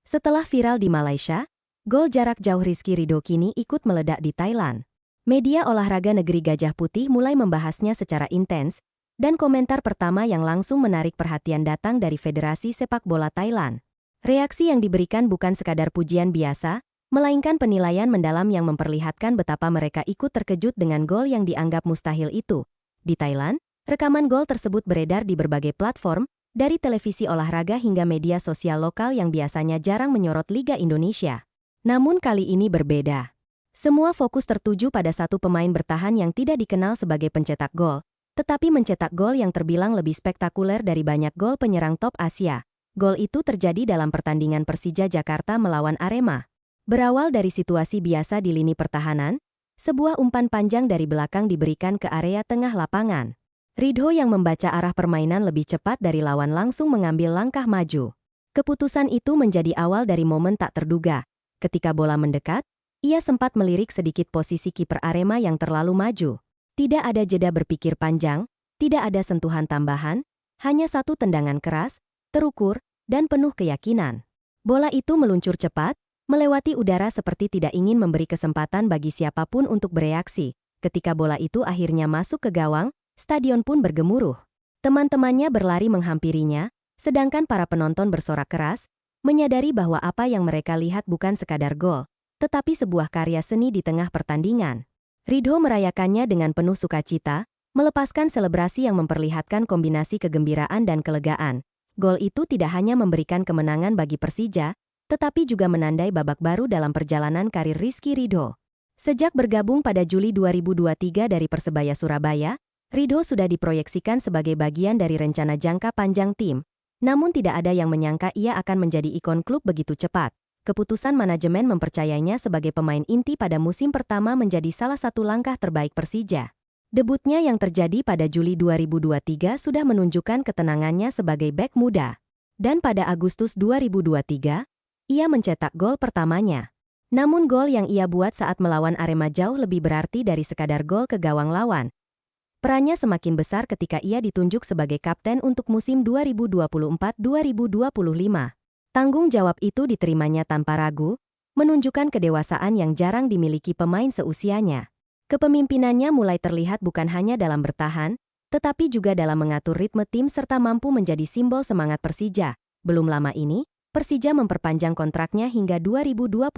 Setelah viral di Malaysia, gol jarak jauh Rizky Ridho kini ikut meledak di Thailand. Media olahraga negeri Gajah Putih mulai membahasnya secara intens, dan komentar pertama yang langsung menarik perhatian datang dari Federasi Sepak Bola Thailand. Reaksi yang diberikan bukan sekadar pujian biasa, melainkan penilaian mendalam yang memperlihatkan betapa mereka ikut terkejut dengan gol yang dianggap mustahil itu. Di Thailand, rekaman gol tersebut beredar di berbagai platform, dari televisi olahraga hingga media sosial lokal yang biasanya jarang menyorot Liga Indonesia. Namun kali ini berbeda. Semua fokus tertuju pada satu pemain bertahan yang tidak dikenal sebagai pencetak gol, tetapi mencetak gol yang terbilang lebih spektakuler dari banyak gol penyerang top Asia. Gol itu terjadi dalam pertandingan Persija Jakarta melawan Arema. Berawal dari situasi biasa di lini pertahanan, sebuah umpan panjang dari belakang diberikan ke area tengah lapangan. Ridho yang membaca arah permainan lebih cepat dari lawan langsung mengambil langkah maju. Keputusan itu menjadi awal dari momen tak terduga. Ketika bola mendekat, ia sempat melirik sedikit posisi kiper Arema yang terlalu maju. Tidak ada jeda berpikir panjang, tidak ada sentuhan tambahan, hanya satu tendangan keras, terukur, dan penuh keyakinan. Bola itu meluncur cepat, melewati udara seperti tidak ingin memberi kesempatan bagi siapapun untuk bereaksi. Ketika bola itu akhirnya masuk ke gawang, stadion pun bergemuruh. Teman-temannya berlari menghampirinya, sedangkan para penonton bersorak keras, menyadari bahwa apa yang mereka lihat bukan sekadar gol, tetapi sebuah karya seni di tengah pertandingan. Ridho merayakannya dengan penuh sukacita, melepaskan selebrasi yang memperlihatkan kombinasi kegembiraan dan kelegaan. Gol itu tidak hanya memberikan kemenangan bagi Persija, tetapi juga menandai babak baru dalam perjalanan karir Rizky Ridho. Sejak bergabung pada Juli 2023 dari Persebaya Surabaya, Ridho sudah diproyeksikan sebagai bagian dari rencana jangka panjang tim, namun tidak ada yang menyangka ia akan menjadi ikon klub begitu cepat. Keputusan manajemen mempercayainya sebagai pemain inti pada musim pertama menjadi salah satu langkah terbaik Persija. Debutnya yang terjadi pada Juli 2023 sudah menunjukkan ketenangannya sebagai bek muda. Dan pada Agustus 2023, ia mencetak gol pertamanya. Namun gol yang ia buat saat melawan Arema jauh lebih berarti dari sekadar gol ke gawang lawan. Perannya semakin besar ketika ia ditunjuk sebagai kapten untuk musim 2024-2025. Tanggung jawab itu diterimanya tanpa ragu, menunjukkan kedewasaan yang jarang dimiliki pemain seusianya. Kepemimpinannya mulai terlihat bukan hanya dalam bertahan, tetapi juga dalam mengatur ritme tim serta mampu menjadi simbol semangat Persija. Belum lama ini, Persija memperpanjang kontraknya hingga 2028.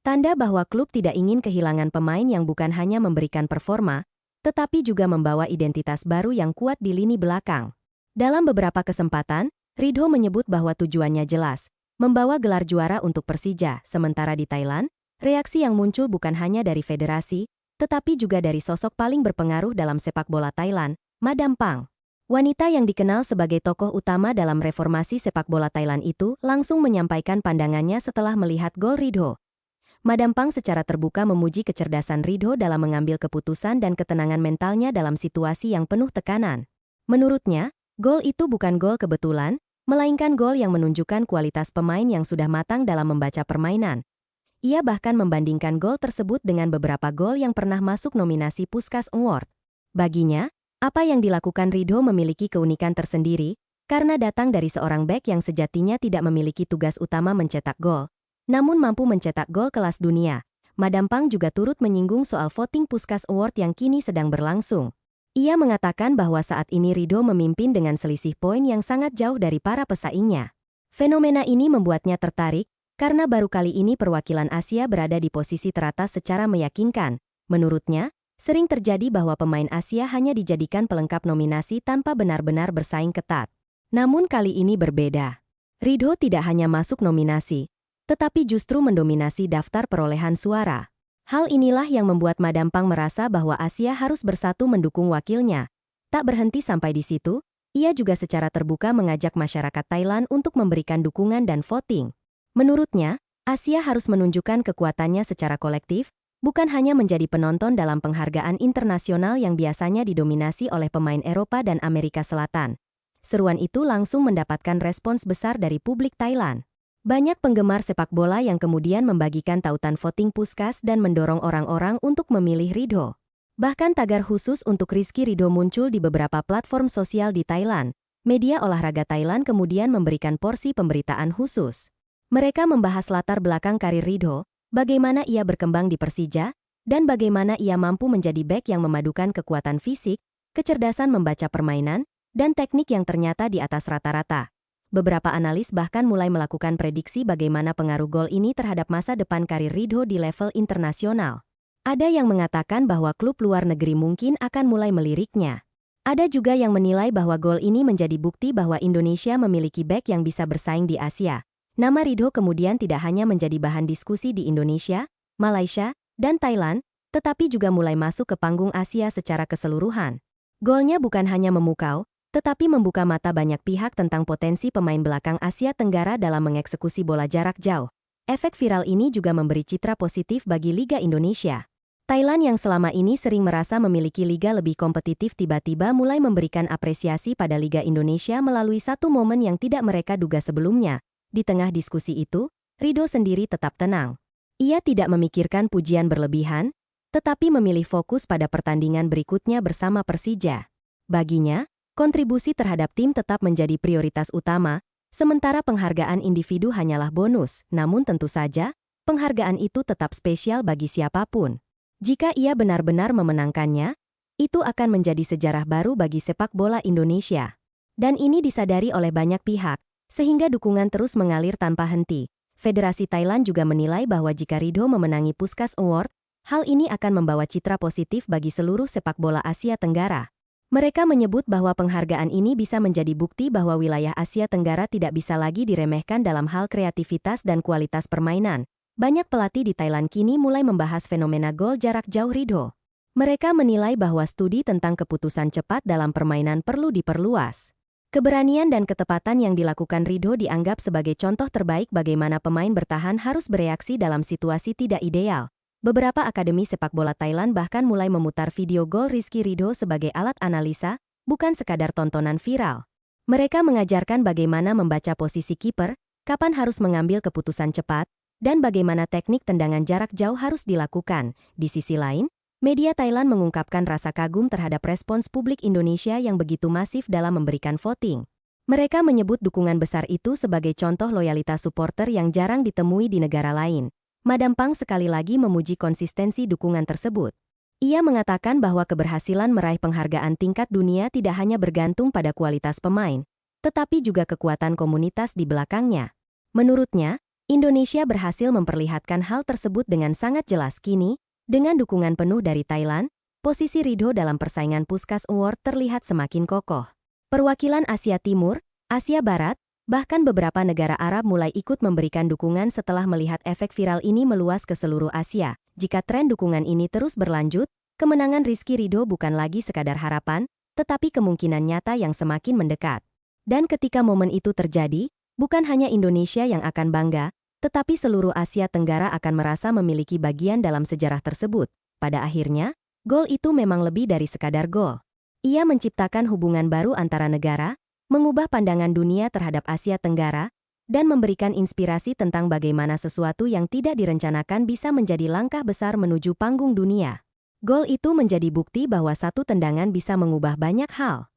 Tanda bahwa klub tidak ingin kehilangan pemain yang bukan hanya memberikan performa, tetapi juga membawa identitas baru yang kuat di lini belakang. Dalam beberapa kesempatan, Ridho menyebut bahwa tujuannya jelas, membawa gelar juara untuk Persija. Sementara di Thailand, reaksi yang muncul bukan hanya dari federasi, tetapi juga dari sosok paling berpengaruh dalam sepak bola Thailand, Madam Pang. Wanita yang dikenal sebagai tokoh utama dalam reformasi sepak bola Thailand itu langsung menyampaikan pandangannya setelah melihat gol Ridho. Madam Pang secara terbuka memuji kecerdasan Ridho dalam mengambil keputusan dan ketenangan mentalnya dalam situasi yang penuh tekanan. Menurutnya, gol itu bukan gol kebetulan, melainkan gol yang menunjukkan kualitas pemain yang sudah matang dalam membaca permainan. Ia bahkan membandingkan gol tersebut dengan beberapa gol yang pernah masuk nominasi Puskás Award. Baginya, apa yang dilakukan Ridho memiliki keunikan tersendiri, karena datang dari seorang bek yang sejatinya tidak memiliki tugas utama mencetak gol, namun mampu mencetak gol kelas dunia. Madam Pang juga turut menyinggung soal voting Puskás Award yang kini sedang berlangsung. Ia mengatakan bahwa saat ini Ridho memimpin dengan selisih poin yang sangat jauh dari para pesaingnya. Fenomena ini membuatnya tertarik, karena baru kali ini perwakilan Asia berada di posisi teratas secara meyakinkan. Menurutnya, sering terjadi bahwa pemain Asia hanya dijadikan pelengkap nominasi tanpa benar-benar bersaing ketat. Namun kali ini berbeda. Ridho tidak hanya masuk nominasi, tetapi justru mendominasi daftar perolehan suara. Hal inilah yang membuat Madam Pang merasa bahwa Asia harus bersatu mendukung wakilnya. Tak berhenti sampai di situ, ia juga secara terbuka mengajak masyarakat Thailand untuk memberikan dukungan dan voting. Menurutnya, Asia harus menunjukkan kekuatannya secara kolektif, bukan hanya menjadi penonton dalam penghargaan internasional yang biasanya didominasi oleh pemain Eropa dan Amerika Selatan. Seruan itu langsung mendapatkan respons besar dari publik Thailand. Banyak penggemar sepak bola yang kemudian membagikan tautan voting Puskás dan mendorong orang-orang untuk memilih Ridho. Bahkan tagar khusus untuk Rizky Ridho muncul di beberapa platform sosial di Thailand. Media olahraga Thailand kemudian memberikan porsi pemberitaan khusus. Mereka membahas latar belakang karir Ridho, bagaimana ia berkembang di Persija, dan bagaimana ia mampu menjadi bek yang memadukan kekuatan fisik, kecerdasan membaca permainan, dan teknik yang ternyata di atas rata-rata. Beberapa analis bahkan mulai melakukan prediksi bagaimana pengaruh gol ini terhadap masa depan karir Ridho di level internasional. Ada yang mengatakan bahwa klub luar negeri mungkin akan mulai meliriknya. Ada juga yang menilai bahwa gol ini menjadi bukti bahwa Indonesia memiliki bek yang bisa bersaing di Asia. Nama Ridho kemudian tidak hanya menjadi bahan diskusi di Indonesia, Malaysia, dan Thailand, tetapi juga mulai masuk ke panggung Asia secara keseluruhan. Golnya bukan hanya memukau, tetapi membuka mata banyak pihak tentang potensi pemain belakang Asia Tenggara dalam mengeksekusi bola jarak jauh. Efek viral ini juga memberi citra positif bagi Liga Indonesia. Thailand yang selama ini sering merasa memiliki liga lebih kompetitif tiba-tiba mulai memberikan apresiasi pada Liga Indonesia melalui satu momen yang tidak mereka duga sebelumnya. Di tengah diskusi itu, Ridho sendiri tetap tenang. Ia tidak memikirkan pujian berlebihan, tetapi memilih fokus pada pertandingan berikutnya bersama Persija. Baginya, kontribusi terhadap tim tetap menjadi prioritas utama, sementara penghargaan individu hanyalah bonus, namun tentu saja, penghargaan itu tetap spesial bagi siapapun. Jika ia benar-benar memenangkannya, itu akan menjadi sejarah baru bagi sepak bola Indonesia. Dan ini disadari oleh banyak pihak, sehingga dukungan terus mengalir tanpa henti. Federasi Thailand juga menilai bahwa jika Ridho memenangi Puskas Award, hal ini akan membawa citra positif bagi seluruh sepak bola Asia Tenggara. Mereka menyebut bahwa penghargaan ini bisa menjadi bukti bahwa wilayah Asia Tenggara tidak bisa lagi diremehkan dalam hal kreativitas dan kualitas permainan. Banyak pelatih di Thailand kini mulai membahas fenomena gol jarak jauh Ridho. Mereka menilai bahwa studi tentang keputusan cepat dalam permainan perlu diperluas. Keberanian dan ketepatan yang dilakukan Ridho dianggap sebagai contoh terbaik bagaimana pemain bertahan harus bereaksi dalam situasi tidak ideal. Beberapa akademi sepak bola Thailand bahkan mulai memutar video gol Rizky Ridho sebagai alat analisa, bukan sekadar tontonan viral. Mereka mengajarkan bagaimana membaca posisi kiper, kapan harus mengambil keputusan cepat, dan bagaimana teknik tendangan jarak jauh harus dilakukan. Di sisi lain, media Thailand mengungkapkan rasa kagum terhadap respons publik Indonesia yang begitu masif dalam memberikan voting. Mereka menyebut dukungan besar itu sebagai contoh loyalitas supporter yang jarang ditemui di negara lain. Madam Pang sekali lagi memuji konsistensi dukungan tersebut. Ia mengatakan bahwa keberhasilan meraih penghargaan tingkat dunia tidak hanya bergantung pada kualitas pemain, tetapi juga kekuatan komunitas di belakangnya. Menurutnya, Indonesia berhasil memperlihatkan hal tersebut dengan sangat jelas kini, dengan dukungan penuh dari Thailand, posisi Ridho dalam persaingan Puskas Award terlihat semakin kokoh. Perwakilan Asia Timur, Asia Barat, bahkan beberapa negara Arab mulai ikut memberikan dukungan setelah melihat efek viral ini meluas ke seluruh Asia. Jika tren dukungan ini terus berlanjut, kemenangan Rizky Ridho bukan lagi sekadar harapan, tetapi kemungkinan nyata yang semakin mendekat. Dan ketika momen itu terjadi, bukan hanya Indonesia yang akan bangga, tetapi seluruh Asia Tenggara akan merasa memiliki bagian dalam sejarah tersebut. Pada akhirnya, gol itu memang lebih dari sekadar gol. Ia menciptakan hubungan baru antara negara, mengubah pandangan dunia terhadap Asia Tenggara, dan memberikan inspirasi tentang bagaimana sesuatu yang tidak direncanakan bisa menjadi langkah besar menuju panggung dunia. Gol itu menjadi bukti bahwa satu tendangan bisa mengubah banyak hal.